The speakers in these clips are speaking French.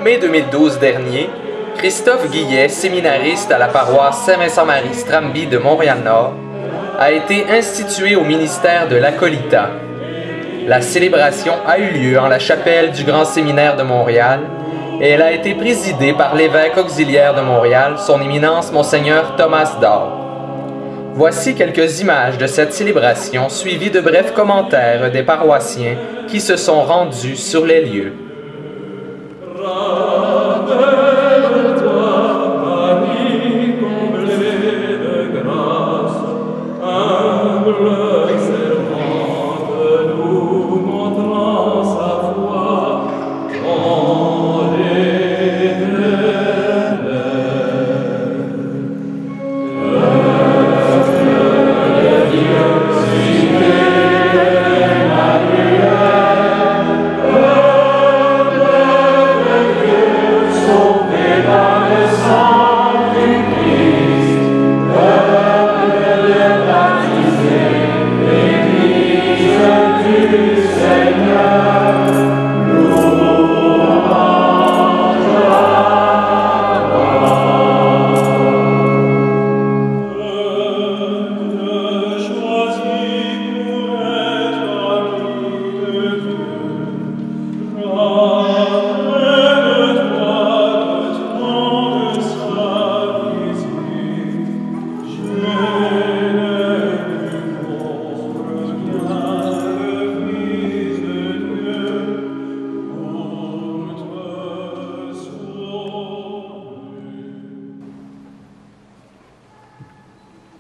mai 2012 dernier, Christophe Guillet, séminariste à la paroisse Saint-Vincent-Marie-Stramby de Montréal-Nord, a été institué au ministère de l'Acolytat. La célébration a eu lieu en la chapelle du Grand Séminaire de Montréal et elle a été présidée par l'évêque auxiliaire de Montréal, son éminence Monseigneur Thomas Dahl. Voici quelques images de cette célébration suivies de brefs commentaires des paroissiens qui se sont rendus sur les lieux.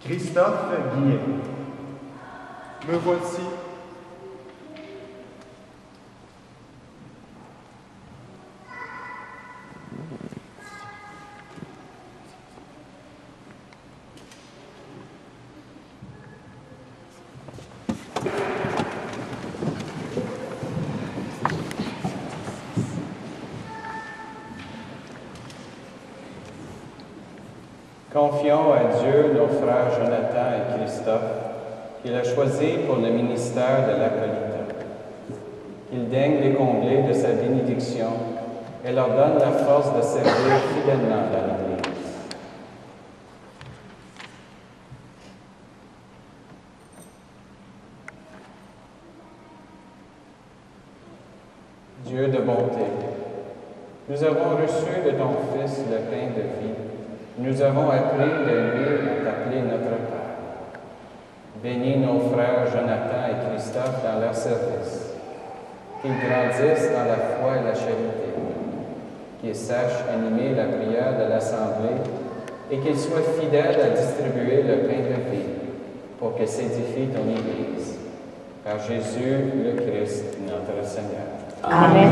Christophe Guillet. Me voici. Confions à Dieu nos frères Jonathan et Christophe, qu'il a choisis pour le ministère de l'Acolytat. Qu'il daigne les combler de sa bénédiction et leur donne la force de servir fidèlement dans l'Église. Dieu de bonté, nous avons reçu de ton Fils le pain de vie. Nous avons appris de lui à t'appeler notre Père. Bénis nos frères Jonathan et Christophe dans leur service, qu'ils grandissent dans la foi et la charité, qu'ils sachent animer la prière de l'Assemblée et qu'ils soient fidèles à distribuer le pain de vie pour que s'édifie ton Église. Par Jésus le Christ, notre Seigneur. Amen.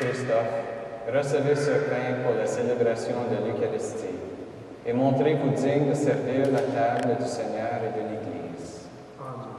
Christophe, recevez ce pain pour la célébration de l'Eucharistie et montrez-vous digne de servir la table du Seigneur et de l'Église. Amen.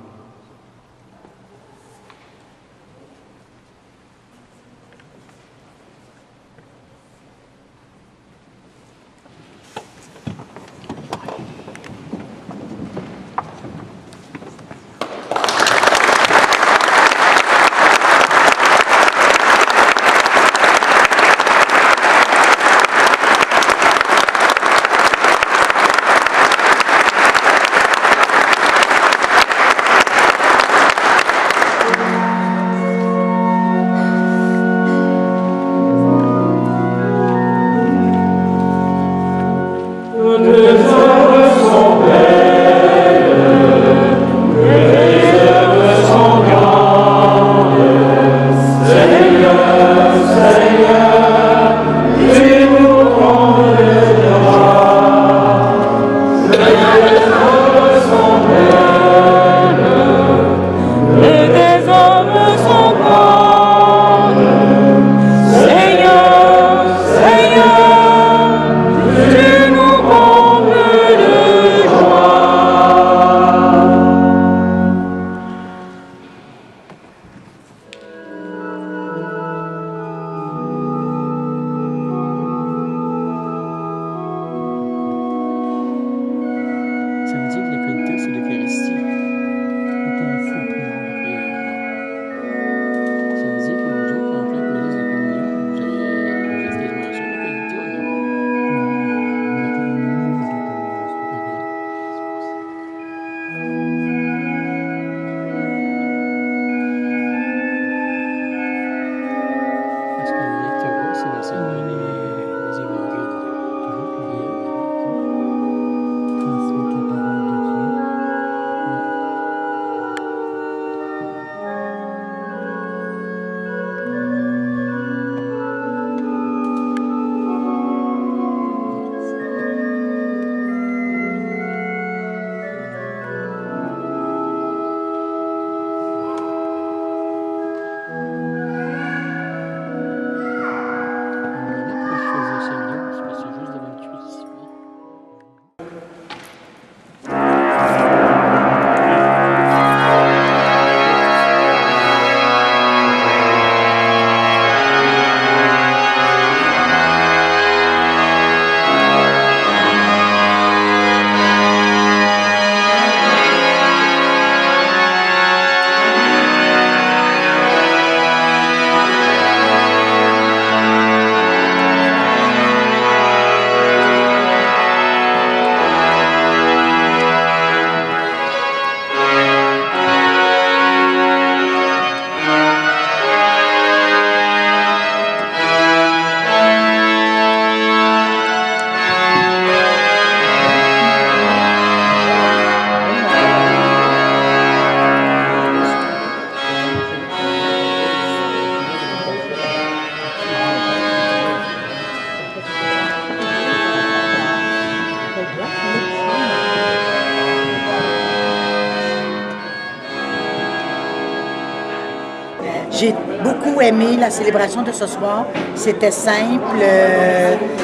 J'ai beaucoup aimé la célébration de ce soir. C'était simple,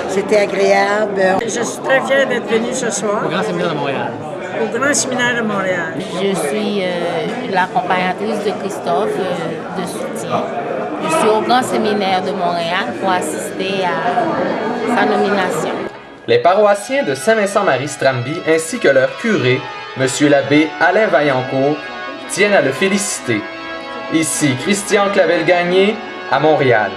c'était agréable. Je suis très fière d'être venue ce soir. Au Grand Séminaire de Montréal. Au Grand Séminaire de Montréal. Je suis l'accompagnatrice de Christophe de soutien. Je suis au Grand Séminaire de Montréal pour assister à sa nomination. Les paroissiens de Saint-Vincent-Marie-Strambie ainsi que leur curé, M. l'abbé Alain Vaillancourt, tiennent à le féliciter. Ici Christian Clavel-Gagné, à Montréal.